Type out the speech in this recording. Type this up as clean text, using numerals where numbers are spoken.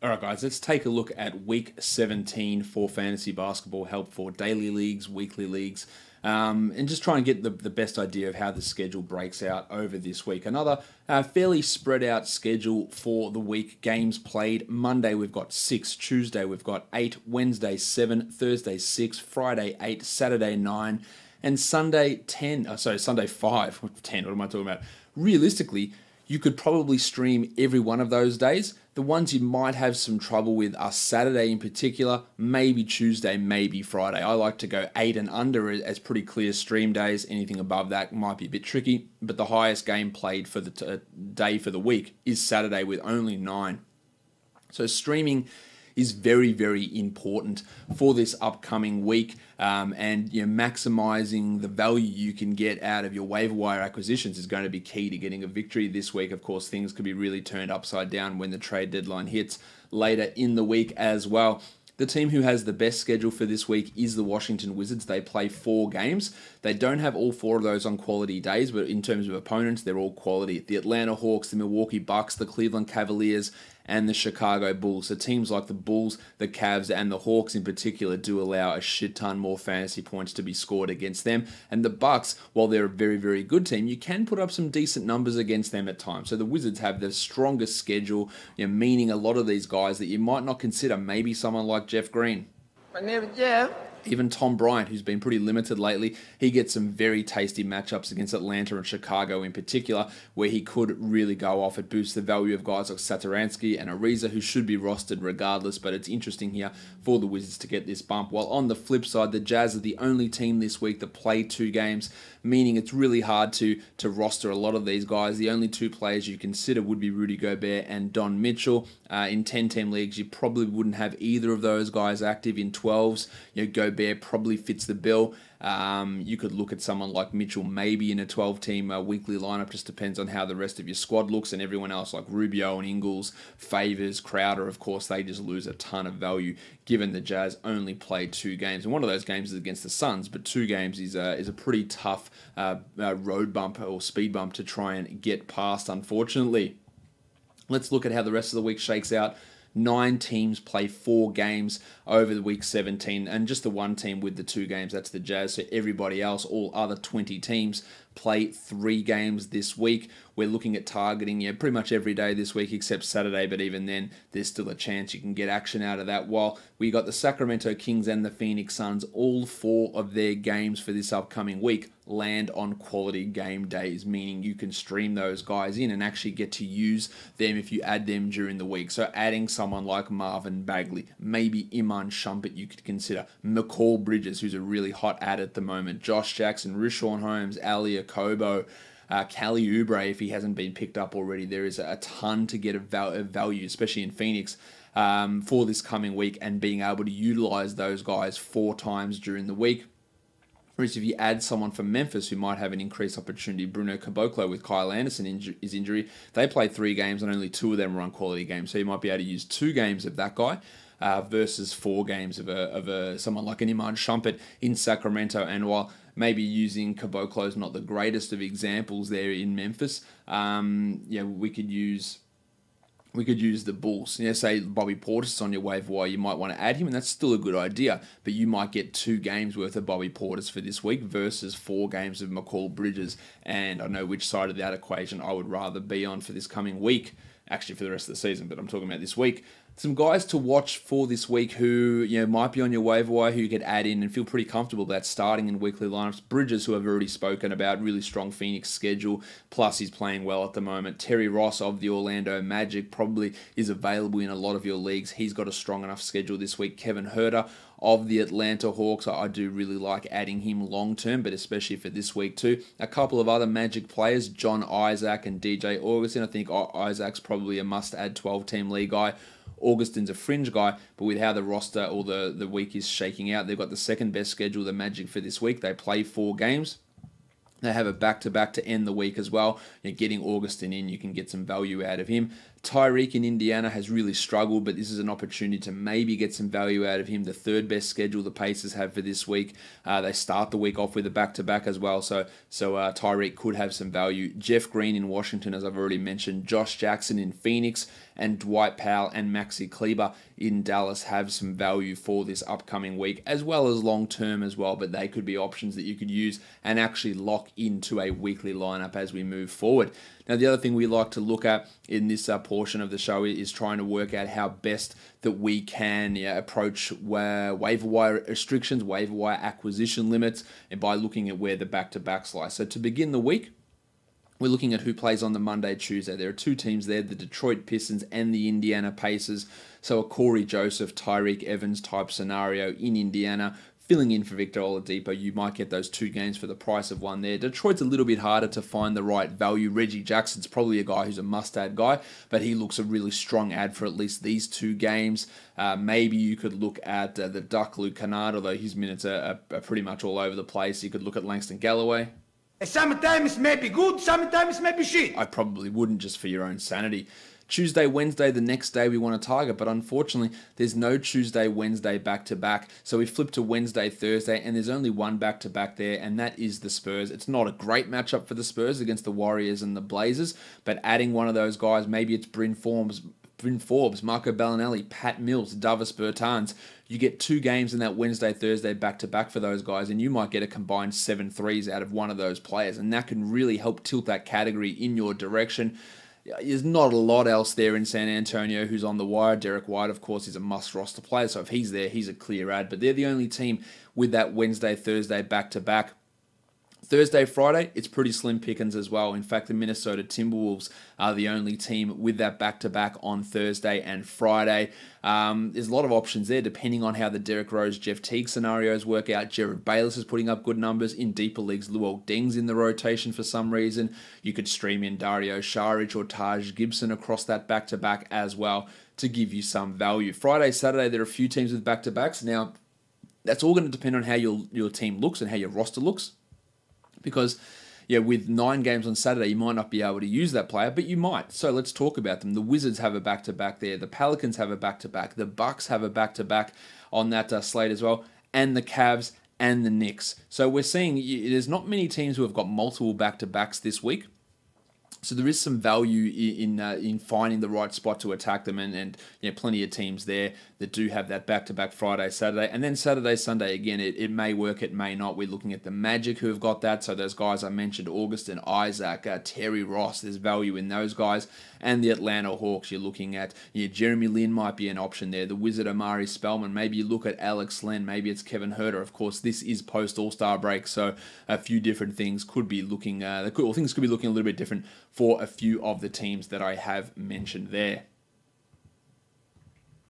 All right, guys, let's take a look at week 17 for fantasy basketball, help for daily leagues, weekly leagues, and just try and get the best idea of how the schedule breaks out over this week. Another fairly spread out schedule for the week. Games played. Monday, we've got 6. Tuesday, we've got 8. Wednesday, 7. Thursday, 6. Friday, 8. Saturday, 9. And Sunday, 10. Sunday, 5. 10, what am I talking about? Realistically, you could probably stream every one of those days. The ones you might have some trouble with are Saturday in particular, maybe Tuesday, maybe Friday. I like to go 8 and under as pretty clear stream days. Anything above that might be a bit tricky, but the highest game played for the day for the week is Saturday with only 9. So streaming is very, very important for this upcoming week, and maximizing the value you can get out of your waiver wire acquisitions is going to be key to getting a victory this week. Of course, things could be really turned upside down when the trade deadline hits later in the week as well. The team who has the best schedule for this week is the Washington Wizards. They play 4 games. They don't have all 4 of those on quality days, but in terms of opponents, they're all quality. The Atlanta Hawks, the Milwaukee Bucks, the Cleveland Cavaliers, and the Chicago Bulls. So teams like the Bulls, the Cavs, and the Hawks in particular do allow a shit ton more fantasy points to be scored against them. And the Bucks, while they're a very, very good team, you can put up some decent numbers against them at times. So the Wizards have the strongest schedule, meaning a lot of these guys that you might not consider. Maybe someone like Jeff Green. My name is Jeff. Even Tom Bryant, who's been pretty limited lately, he gets some very tasty matchups against Atlanta and Chicago in particular, where he could really go off. It boosts the value of guys like Satoransky and Ariza, who should be rostered regardless, but it's interesting here for the Wizards to get this bump. While on the flip side, the Jazz are the only team this week that play 2 games, meaning it's really hard to roster a lot of these guys. The only 2 players you consider would be Rudy Gobert and Don Mitchell. In 10-team leagues, you probably wouldn't have either of those guys active. In 12s, Gobert probably fits the bill. You could look at someone like Mitchell maybe in a 12-team weekly lineup. Just depends on how the rest of your squad looks, and everyone else like Rubio and Ingles, Favors, Crowder, of course, they just lose a ton of value given the Jazz only played 2 games. And one of those games is against the Suns, but 2 games is a pretty tough road bump or speed bump to try and get past, unfortunately. Let's look at how the rest of the week shakes out. 9 teams play 4 games over the week 17, and just the one team with the 2 games, that's the Jazz. So everybody else, all other 20 teams, play 3 games this week. We're looking at targeting pretty much every day this week except Saturday, but even then, there's still a chance you can get action out of that. While we got the Sacramento Kings and the Phoenix Suns, all 4 of their games for this upcoming week land on quality game days, meaning you can stream those guys in and actually get to use them if you add them during the week. So adding someone like Marvin Bagley, maybe Iman Shumpert you could consider, McCall Bridges, who's a really hot ad at the moment, Josh Jackson, Richaun Holmes, Ali Okobo, Kelly Oubre, if he hasn't been picked up already. There is a ton to get of value, especially in Phoenix, for this coming week, and being able to utilize those guys 4 times during the week. Whereas if you add someone from Memphis who might have an increased opportunity, Bruno Caboclo with Kyle Anderson his injury, they played 3 games and only 2 of them were on quality games. So you might be able to use 2 games of that guy versus 4 games of someone like an Iman Shumpert in Sacramento. And while maybe using Caboclo is not the greatest of examples there in Memphis, we could use the Bulls. Say Bobby Portis is on your waiver wire, you might want to add him, and that's still a good idea, but you might get 2 games worth of Bobby Portis for this week versus 4 games of McCall Bridges, and I know which side of that equation I would rather be on for this coming week, actually for the rest of the season, but I'm talking about this week. Some guys to watch for this week who might be on your waiver wire, who you could add in and feel pretty comfortable about starting in weekly lineups. Bridges, who I've already spoken about, really strong Phoenix schedule, plus he's playing well at the moment. Terry Ross of the Orlando Magic probably is available in a lot of your leagues. He's got a strong enough schedule this week. Kevin Huerter of the Atlanta Hawks, I do really like adding him long term, but especially for this week too. A couple of other Magic players, John Isaac and DJ Augustin. I think Isaac's probably a must-add 12-team league guy. Augustin's a fringe guy, but with how the roster or the week is shaking out, they've got the second best schedule, the Magic, for this week. They play 4 games. They have a back-to-back to end the week as well. Getting Augustin in, you can get some value out of him. Tyreek in Indiana has really struggled, but this is an opportunity to maybe get some value out of him. The third best schedule the Pacers have for this week. They start the week off with a back-to-back as well, so Tyreek could have some value. Jeff Green in Washington, as I've already mentioned. Josh Jackson in Phoenix, and Dwight Powell and Maxi Kleber in Dallas have some value for this upcoming week, as well as long-term as well, but they could be options that you could use and actually lock into a weekly lineup as we move forward. Now, the other thing we like to look at in this portion of the show is trying to work out how best that we can approach waiver wire restrictions, waiver wire acquisition limits, and by looking at where the back-to-backs lie. So to begin the week, we're looking at who plays on the Monday, Tuesday. There are two teams there, the Detroit Pistons and the Indiana Pacers. So a Corey Joseph, Tyreek Evans type scenario in Indiana, filling in for Victor Oladipo. You might get those two games for the price of one there. Detroit's a little bit harder to find the right value. Reggie Jackson's probably a guy who's a must-add guy, but he looks a really strong ad for at least these two games. Maybe you could look at the Duck Luke Kennard, although his minutes are pretty much all over the place. You could look at Langston Galloway. Sometimes maybe good, sometimes maybe shit. I probably wouldn't, just for your own sanity. Tuesday, Wednesday, the next day we want to target, but unfortunately there's no Tuesday, Wednesday back-to-back. So we flip to Wednesday, Thursday, and there's only one back-to-back there, and that is the Spurs. It's not a great matchup for the Spurs against the Warriors and the Blazers, but adding one of those guys, maybe it's Bryn Forbes, Marco Bellinelli, Pat Mills, Davis Bertans. You get two games in that Wednesday, Thursday back-to-back for those guys, and you might get a combined 7 threes out of one of those players, and that can really help tilt that category in your direction. There's not a lot else there in San Antonio who's on the wire. Derek White, of course, is a must-roster player, so if he's there, he's a clear ad, but they're the only team with that Wednesday, Thursday back-to-back. Thursday, Friday, it's pretty slim pickings as well. In fact, the Minnesota Timberwolves are the only team with that back-to-back on Thursday and Friday. There's a lot of options there depending on how the Derrick Rose, Jeff Teague scenarios work out. Jared Bayless is putting up good numbers. In deeper leagues, Luol Deng's in the rotation for some reason. You could stream in Dario Saric or Taj Gibson across that back-to-back as well to give you some value. Friday, Saturday, there are a few teams with back-to-backs. Now, that's all going to depend on how your team looks and how your roster looks. Because, with 9 games on Saturday, you might not be able to use that player, but you might. So let's talk about them. The Wizards have a back-to-back there. The Pelicans have a back-to-back. The Bucks have a back-to-back on that slate as well. And the Cavs and the Knicks. So we're seeing there's not many teams who have got multiple back-to-backs this week. So there is some value in finding the right spot to attack them, and plenty of teams there that do have that back-to-back Friday, Saturday, and then Saturday, Sunday again. It may work, it may not. We're looking at the Magic who have got that. So those guys I mentioned, Augustin Isaac, Terry Ross, there's value in those guys, and the Atlanta Hawks. You're looking at Jeremy Lin might be an option there. The Wizard Amari Spellman. Maybe you look at Alex Len. Maybe it's Kevin Huerter. Of course, this is post All-Star break, so a few different things could be looking. Things could be looking a little bit different for a few of the teams that I have mentioned there.